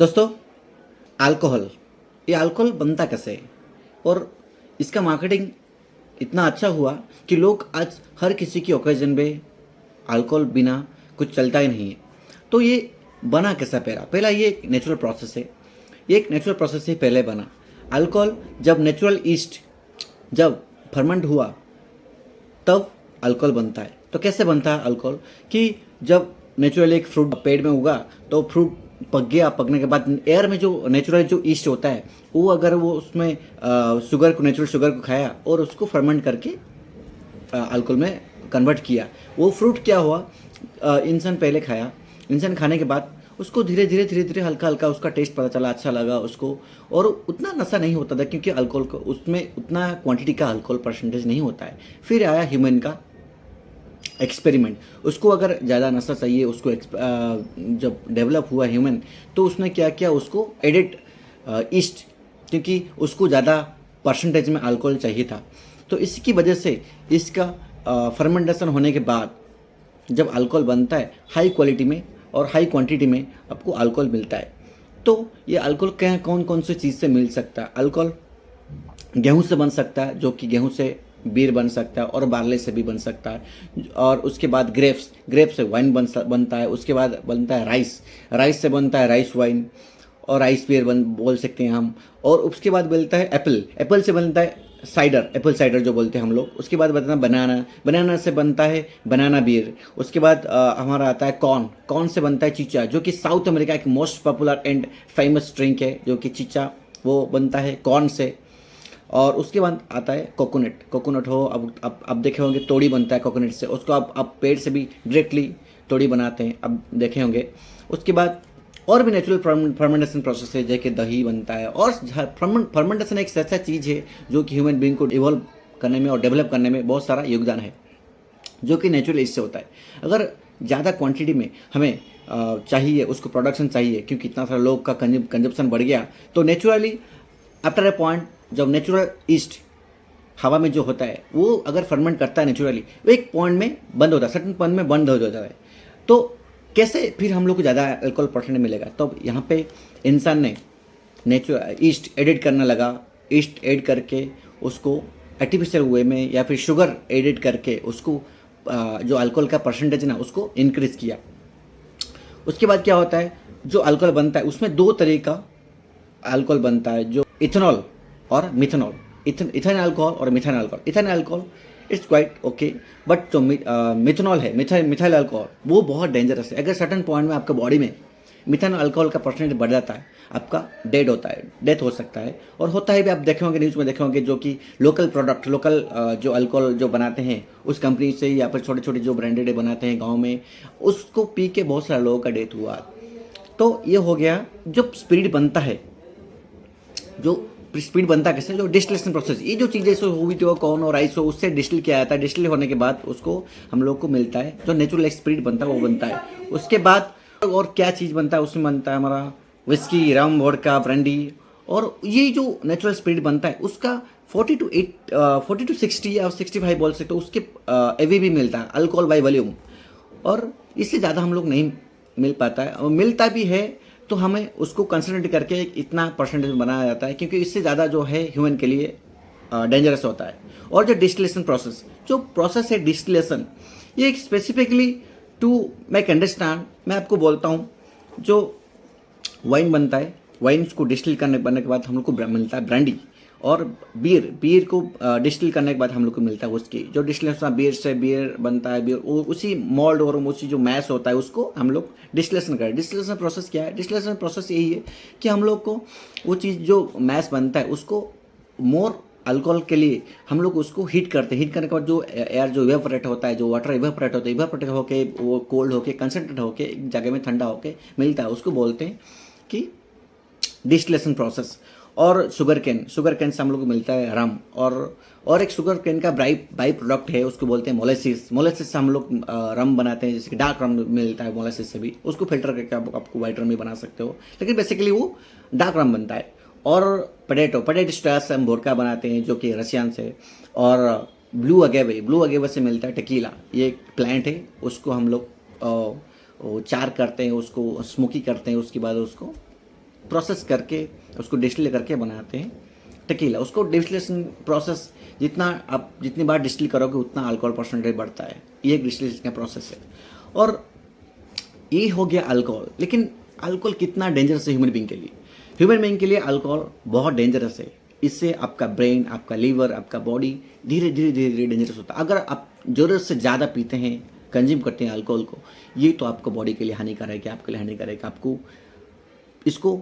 दोस्तों, अल्कोहल ये अल्कोहल बनता कैसे है और इसका मार्केटिंग इतना अच्छा हुआ कि लोग आज हर किसी की ओकेजन पे अल्कोहल बिना कुछ चलता ही नहीं है। तो ये बना कैसा? पहला पहला ये एक नेचुरल प्रोसेस है। ये एक नेचुरल प्रोसेस से पहले बना अल्कोहल। जब नेचुरल ईस्ट जब फर्मेंट हुआ तब अल्कोहल बनता है। तो कैसे बनता है अल्कोहल? कि जब नेचुरली एक फ्रूट पेड़ में उगा तो फ्रूट पक गया, पकने के बाद एयर में जो नेचुरल जो ईस्ट होता है वो अगर वो उसमें शुगर को नेचुरल शुगर को खाया और उसको फर्मेंट करके अल्कोहल में कन्वर्ट किया। वो फ्रूट क्या हुआ, इंसान पहले खाया। इंसान खाने के बाद उसको धीरे धीरे हल्का हल्का उसका टेस्ट पता चला, अच्छा लगा उसको। और उतना नशा नहीं होता था क्योंकि अल्कोहल को उसमें उतना क्वांटिटी का अल्कोहल परसेंटेज नहीं होता है। फिर आया ह्यूमन का एक्सपेरिमेंट। उसको अगर ज़्यादा नशा चाहिए, उसको जब डेवलप हुआ ह्यूमन तो उसने क्या किया, उसको एडिट ईस्ट, क्योंकि उसको ज़्यादा परसेंटेज में अल्कोहल चाहिए था। तो इसकी वजह से इसका फर्मेंटेशन होने के बाद जब अल्कोहल बनता है हाई क्वालिटी में और हाई क्वांटिटी में आपको अल्कोहल मिलता है। तो ये अल्कोहल क्या कौन कौन से चीज़ से मिल सकता है? अल्कोहल गेहूं से बन सकता है, जो कि गेहूं से बीयर बन सकता है, और बार्ले से भी बन सकता है। और उसके बाद ग्रेप्स से वाइन बनता है। उसके बाद बनता है राइस से बनता है राइस वाइन और राइस बीयर बोल सकते हैं हम। और उसके बाद बनता है एप्पल से बनता है एप्पल साइडर जो बोलते हैं हम लोग। उसके बाद बनता है बनाना से बनता है बनाना बीयर। उसके बाद हमारा आता है कॉर्न से बनता है चीचा, जो कि साउथ अमेरिका एक most popular and famous drink है, जो कि चीचा वो बनता है कॉर्न से। और उसके बाद आता है कोकोनट हो। अब देखे होंगे तोड़ी बनता है कोकोनट से, उसको आप पेड़ से भी डायरेक्टली तोड़ी बनाते हैं, अब देखे होंगे। उसके बाद और भी नेचुरल फर्मेंटेशन प्रोसेस है, जैसे दही बनता है। और फर्मेंटेशन एक ऐसा चीज़ है जो कि ह्यूमन बीइंग को इवॉल्व करने में और डेवलप करने में बहुत सारा योगदान है, जो कि नेचुरल इससे होता है। अगर ज़्यादा क्वांटिटी में हमें चाहिए, उसको प्रोडक्शन चाहिए, क्योंकि इतना सारा लोग का कंजप्शन बढ़ गया, तो नेचुरली आफ्टर ए पॉइंट जब नेचुरल ईस्ट हवा में जो होता है वो अगर फर्मेंट करता है नेचुरली, वो एक पॉइंट में बंद होता है, सर्टन पॉइंट में बंद हो जाता है। तो कैसे फिर हम लोग को ज़्यादा अल्कोहल परसेंट मिलेगा? तो यहाँ पे इंसान ने नेचुरल ईस्ट एडिट करने लगा। ईस्ट एड करके उसको आर्टिफिशियल वे में या फिर शुगर एडिट करके उसको जो अल्कोहल का परसेंटेज ना उसको इंक्रीज किया। उसके बाद क्या होता है, जो अल्कोहल बनता है उसमें दो तरह का अल्कोहल बनता है, जो इथेनॉल और मिथेनॉल। इथेन अल्कोहल और methyl alcohol. Ethane alcohol it's quite okay, but जो मिथेनॉल है, मिथाइल अल्कोहल, वो बहुत डेंजरस है। अगर सर्टन पॉइंट में आपके बॉडी में मिथेन अल्कोहल का परसेंटेज बढ़ जाता है, आपका डेथ हो सकता है। और होता है भी, आप देखे होंगे न्यूज़ में देखे होंगे, जो कि लोकल जो अल्कोहल जो बनाते हैं उस कंपनी से, या फिर छोटे छोटे जो ब्रांडेड बनाते हैं गाँव में, उसको पी के बहुत सारे लोगों का डेथ हुआ। तो ये हो गया जब स्पिरिट बनता है। जो स्पीड बनता कैसे? जो डिस्टिलेशन प्रोसेस, ये जो चीज़ें सो हुई थी वो कॉर्न और राइस हो, उससे डिस्टिल किया जाता है। डिस्टिल होने के बाद उसको हम लोग को मिलता है जो नेचुरल स्पीड बनता है, वो बनता है। उसके बाद और क्या चीज़ बनता है? उसमें बनता है हमारा विस्की, रम, वोडका, ब्रांडी। और ये जो नेचुरल स्पीड बनता है उसका 40 to 60 या 65 बोल सकते हो, उसके एवी भी मिलता है, अल्कोहल बाई वॉल्यूम। और इससे ज़्यादा हम लोग नहीं मिल पाता है, और मिलता भी है तो हमें उसको कंसंट्रेट करके एक इतना परसेंटेज बनाया जाता है, क्योंकि इससे ज़्यादा जो है ह्यूमन के लिए डेंजरस होता है। और जो डिस्टिलेशन जो प्रोसेस है डिस्टिलेशन, ये एक स्पेसिफिकली टू मेक अंडरस्टैंड, मैं आपको बोलता हूँ। जो वाइन बनता है, वाइन को डिस्टिल बनने के बाद हम लोग को मिलता है ब्रांडी। और बियर को डिस्टिल करने के बाद हम लोग को मिलता है उसकी जो डिस्टिलेशन, बियर से बियर बनता है। बियर उसी मोल्ड और उसी जो मैश होता है उसको हम लोग डिस्टिलेशन करें। डिस्टिलेशन प्रोसेस क्या है? डिस्टिलेशन प्रोसेस यही है कि हम लोग को वो चीज़ जो मैश बनता है उसको मोर अल्कोहल के लिए हम लोग उसको हीट करते हैं। हीट करने के बाद जो एयर जो इवेपोरेट होता है, जो वाटर इवेपोरेट होता है, इवेपोरेट होके वो कोल्ड होके कंसनट्रेट होके एक जगह में ठंडा होके मिलता है, उसको बोलते हैं कि डिस्टिलेशन प्रोसेस। और शुगर कैन से हम लोग को मिलता है रम। और एक शुगर कैन का बाई प्रोडक्ट है, उसको बोलते हैं मोलेसिस से हम लोग रम बनाते हैं, जैसे कि डार्क रम मिलता है मोलेसिस से भी। उसको फिल्टर करके आपको वाइट रम भी बना सकते हो, लेकिन बेसिकली वो डार्क रम बनता है। और पोटैटो स्टार्च से हम वोडका बनाते हैं, जो कि रशियन से। और ब्लू अगेवे से मिलता है टेकीला। ये एक प्लांट है, उसको हम लोग चार करते हैं, उसको स्मोकी करते हैं, उसके बाद उसको प्रोसेस करके उसको डिस्टिल करके बनाते हैं टेकीला। उसको डिस्टिलेशन प्रोसेस जितनी बार डिस्टिल करोगे उतना अल्कोहल परसेंटेज बढ़ता है। ये एक डिस्टिलेशन का प्रोसेस है। और ये हो गया अल्कोहल। लेकिन अल्कोहल कितना डेंजरस है ह्यूमन बीइंग के लिए? ह्यूमन बीइंग के लिए अल्कोहल बहुत डेंजरस है। इससे आपका ब्रेन, आपका लीवर, आपका बॉडी धीरे धीरे डेंजरस होता है। अगर आप ज़रूरत से ज़्यादा पीते हैं, कंज्यूम करते हैं अल्कोहल को, ये तो आपको बॉडी के लिए हानिकारक है, आपके लिए हानिकारक है। आपको इसको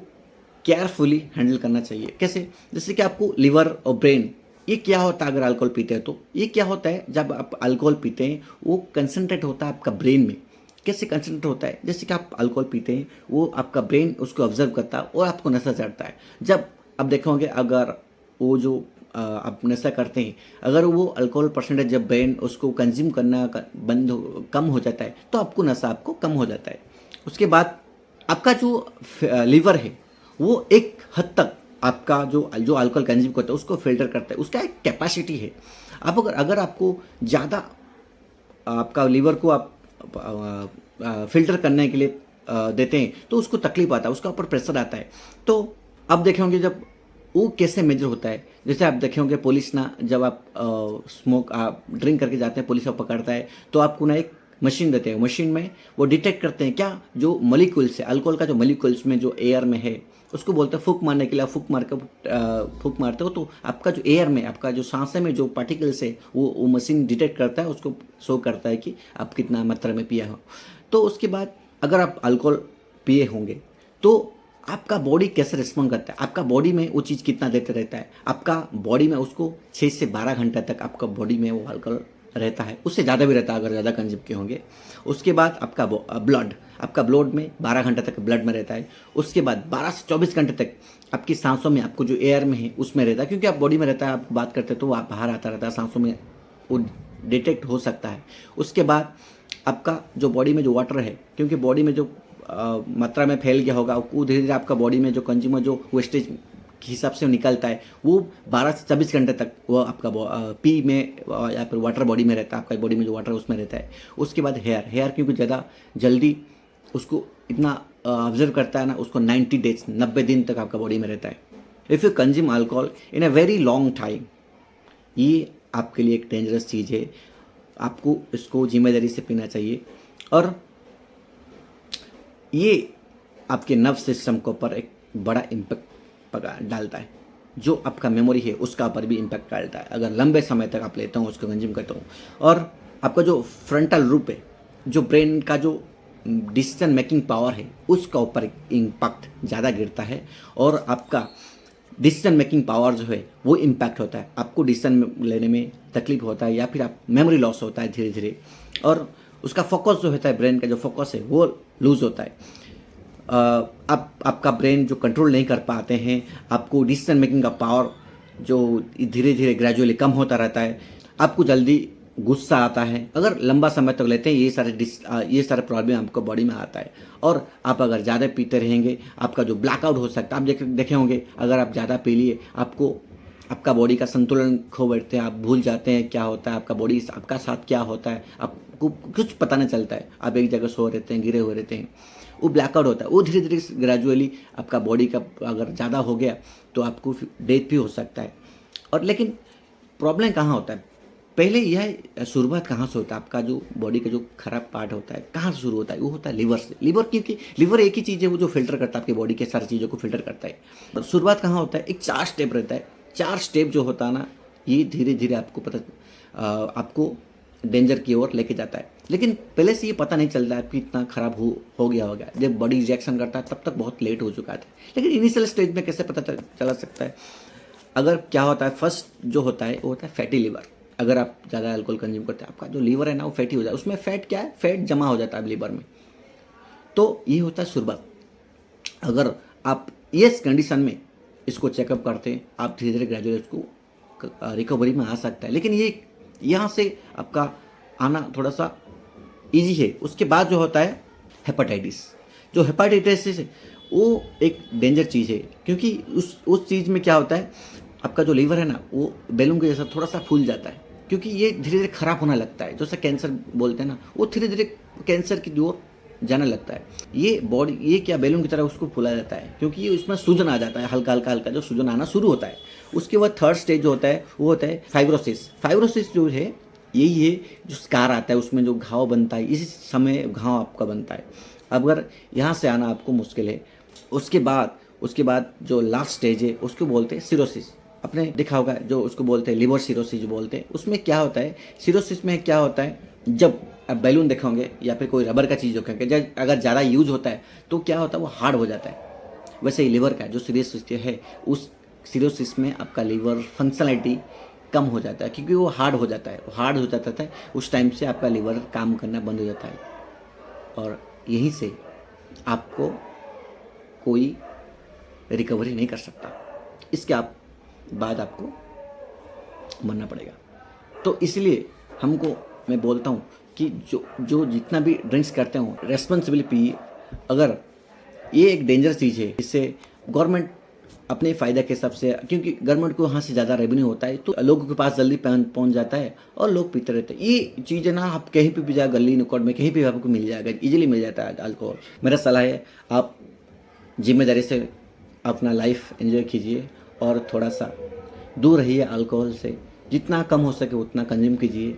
केयरफुली हैंडल करना चाहिए। कैसे? जैसे कि आपको लिवर और ब्रेन, ये क्या होता है अगर अल्कोहल पीते हैं तो? ये क्या होता है जब आप अल्कोहल पीते हैं, वो कंसनट्रेट होता है आपका ब्रेन में। कैसे कंसनट्रेट होता है? जैसे कि आप अल्कोहल पीते हैं, वो आपका ब्रेन उसको ऑब्जर्व करता है और आपको नशा चढ़ता है। जब आप देखोगे अगर वो जो आप नशा करते हैं, अगर वो अल्कोहल परसेंटेज जब ब्रेन उसको कंज्यूम करना कम हो जाता है तो आपको नशा आपको कम हो जाता है। उसके बाद आपका जो लीवर है वो एक हद तक आपका जो अल्कोहल कंज्यूम करता है उसको फिल्टर करता है। उसका एक कैपेसिटी है। आप अगर आपको ज़्यादा आपका लीवर को आप फिल्टर करने के लिए देते हैं तो उसको तकलीफ आता है, उसका ऊपर प्रेशर आता है। तो आप देखे होंगे जब वो कैसे मेजर होता है, जैसे आप देखे होंगे पुलिस ना, जब आप आप ड्रिंक करके जाते हैं, पुलिस आप पकड़ता है तो आपको ना एक मशीन देते हैं। मशीन में वो डिटेक्ट करते हैं क्या जो मॉलिक्यूल्स है, अल्कोहल का जो मॉलिक्यूल्स में जो एयर में है, उसको बोलते हैं फूंक मारने के लिए। फूंक मारते हो तो आपका जो एयर में, आपका जो सांसें में जो पार्टिकल्स है वो मशीन डिटेक्ट करता है, उसको शो करता है कि आप कितना मात्रा में पिया हो। तो उसके बाद अगर आप अल्कोहल पिए होंगे तो आपका बॉडी कैसे रिस्पॉन्ड करता है, आपका बॉडी में वो चीज़ कितना देते रहता है, आपका बॉडी में उसको 6 से 12 घंटा तक आपका बॉडी में वो अल्कोहल रहता है, उससे ज़्यादा भी रहता है अगर ज़्यादा कंज्यूम किए होंगे। उसके बाद आपका आपका ब्लड में 12 घंटे तक ब्लड में रहता है। उसके बाद 12 से 24 घंटे तक आपकी सांसों में, आपको जो एयर में है उसमें रहता है, क्योंकि आप बॉडी में रहता है, आप बात करते हैं तो आप बाहर आता रहता है, सांसों में वो डिटेक्ट हो सकता है। उसके बाद आपका जो बॉडी में जो वाटर है, क्योंकि बॉडी में जो मात्रा में फैल गया होगा, वो धीरे धीरे आपका बॉडी में जो कंज्यूमर जो वेस्टेज के हिसाब से निकलता है, वो 12 से 24 घंटे तक वो आपका पी में या फिर वाटर बॉडी में रहता है, आपका बॉडी में जो वाटर उसमें रहता है। उसके बाद हेयर क्योंकि ज़्यादा जल्दी उसको इतना ऑब्जर्व करता है ना, उसको 90 डेज 90 दिन तक आपका बॉडी में रहता है। If you consume alcohol in a very long time, ये आपके लिए एक डेंजरस चीज़ है। आपको इसको जिम्मेदारी से पीना चाहिए। और ये आपके नर्व सिस्टम के ऊपर एक बड़ा इम्पैक्ट डालता है। जो आपका मेमोरी है उसका ऊपर भी इम्पैक्ट डालता है अगर लंबे समय तक आप लेते हो, उसको कंज्यूम करते हो। और आपका जो फ्रंटल लूप है, जो ब्रेन का जो डिसीजन मेकिंग पावर है, उसका ऊपर इम्पैक्ट ज़्यादा गिरता है और आपका डिसीजन मेकिंग पावर जो है वो इम्पैक्ट होता है। आपको डिसीजन लेने में तकलीफ होता है या फिर आप मेमोरी लॉस होता है धीरे धीरे, और उसका फोकस जो होता है, ब्रेन का जो फोकस है वो लूज होता है। आपका ब्रेन जो कंट्रोल नहीं कर पाते हैं, आपको डिसीजन मेकिंग का पावर जो धीरे धीरे ग्रेजुअली कम होता रहता है, आपको जल्दी गुस्सा आता है। अगर लंबा समय तक लेते हैं ये सारे प्रॉब्लम आपको बॉडी में आता है। और आप अगर ज़्यादा पीते रहेंगे, आपका जो ब्लैकआउट हो सकता है। आप देखे होंगे अगर आप ज़्यादा पी लिए, आपका बॉडी का संतुलन खो बैठते हैं, आप भूल जाते हैं क्या होता है, आपका बॉडी आपका साथ क्या होता है, आपको कुछ पता नहीं चलता है। आप एक जगह सो रहते हैं, गिरे हुए रहते हैं, वो ब्लैकआउट होता है। वो धीरे धीरे ग्रेजुअली आपका बॉडी का अगर ज़्यादा हो गया तो आपको डेथ भी हो सकता है। और लेकिन प्रॉब्लम कहाँ होता है? पहले यह शुरुआत कहाँ से होता है? आपका जो बॉडी का जो खराब पार्ट होता है कहाँ से शुरू होता है? वो होता है लिवर से। लिवर, क्योंकि लिवर एक ही चीज़ है वो जो फिल्टर करता है, आपकी बॉडी के सारी चीज़ों को फिल्टर करता है। और शुरुआत कहाँ होता है? एक 4 स्टेप रहता है। 4 स्टेप जो होता है ना, ये धीरे धीरे आपको डेंजर की ओर लेके जाता है। लेकिन पहले से ये पता नहीं चलता है कि इतना खराब हो गया होगा। जब बॉडी रिएक्शन करता है तब तक बहुत लेट हो चुका था। लेकिन इनिशियल स्टेज में कैसे पता चला सकता है? अगर क्या होता है, फर्स्ट जो होता है वो होता है फैटी लिवर। अगर आप ज़्यादा अल्कोहल कंज्यूम करते हैं, आपका जो लीवर है ना वो फैटी हो जाए, उसमें फैट क्या है, फैट जमा हो जाता है लीवर में। तो ये होता है शुरुआत। अगर आप इस कंडीशन में इसको चेकअप करते हैं, आप धीरे धीरे ग्रेजुअली इसको रिकवरी में आ सकता है। लेकिन ये यहाँ से आपका आना थोड़ा सा ईजी है। उसके बाद जो होता है हेपेटाइटिस। जो हेपेटाइटिस है वो एक डेंजर चीज़ है, क्योंकि उस चीज़ में क्या होता है, आपका जो लीवर है ना वो बैलून के जैसा थोड़ा सा फूल जाता है, क्योंकि ये धीरे धीरे खराब होने लगता है। जैसे कैंसर बोलते हैं ना, वो धीरे धीरे कैंसर की ओर जाने लगता है। ये बॉडी ये क्या बैलून की तरह उसको फूला जाता है, क्योंकि ये उसमें सूजन आ जाता है, हल्का हल्का हल्का जो सूजन आना शुरू होता है। उसके बाद थर्ड स्टेज जो होता है वो होता है फाइब्रोसिस। फाइब्रोसिस जो है यही है जो स्कार आता है, उसमें जो घाव बनता है, इसी समय घाव आपका बनता है। अगर यहाँ से आना आपको मुश्किल है, उसके बाद जो लास्ट स्टेज है उसको बोलते हैं सिरोसिस। आपने देखा होगा जो उसको बोलते हैं लिवर सिरोसिस बोलते हैं। उसमें क्या होता है, सिरोसिस में क्या होता है, जब आप बैलून देखेंगे या फिर कोई रबर का चीज़ देखेंगे, जब अगर ज़्यादा यूज होता है तो क्या होता है, वो हार्ड हो जाता है। वैसे ही लिवर का जो सिरोसिस है, उस सिरोसिस में आपका लिवर फंक्शनलिटी कम हो जाता है, क्योंकि वो हार्ड हो जाता है। वो हार्ड हो जाता है, उस टाइम से आपका लिवर काम करना बंद हो जाता है, और यहीं से आपको कोई रिकवरी नहीं कर सकता। इसके बाद आपको मरना पड़ेगा। तो इसलिए हमको मैं बोलता हूँ कि जो जितना भी ड्रिंक्स करते हो रेस्पॉन्सिबली पिए। अगर ये एक डेंजर चीज़ है, इससे गवर्नमेंट अपने फ़ायदे के हिसाब से, क्योंकि गवर्नमेंट को वहाँ से ज़्यादा रेवेन्यू होता है तो लोगों के पास जल्दी पहुँच जाता है और लोग पीते रहते हैं। ये चीज़ें ना आप कहीं पे भी जाए, गली नुक्कड़ में कहीं भी आपको मिल जाएगा, इजीली मिल जाता है अल्कोहल। मेरा सलाह है आप जिम्मेदारी से अपना लाइफ एंजॉय कीजिए और थोड़ा सा दूर रहिए अल्कोहल से। जितना कम हो सके उतना कंज्यूम कीजिए।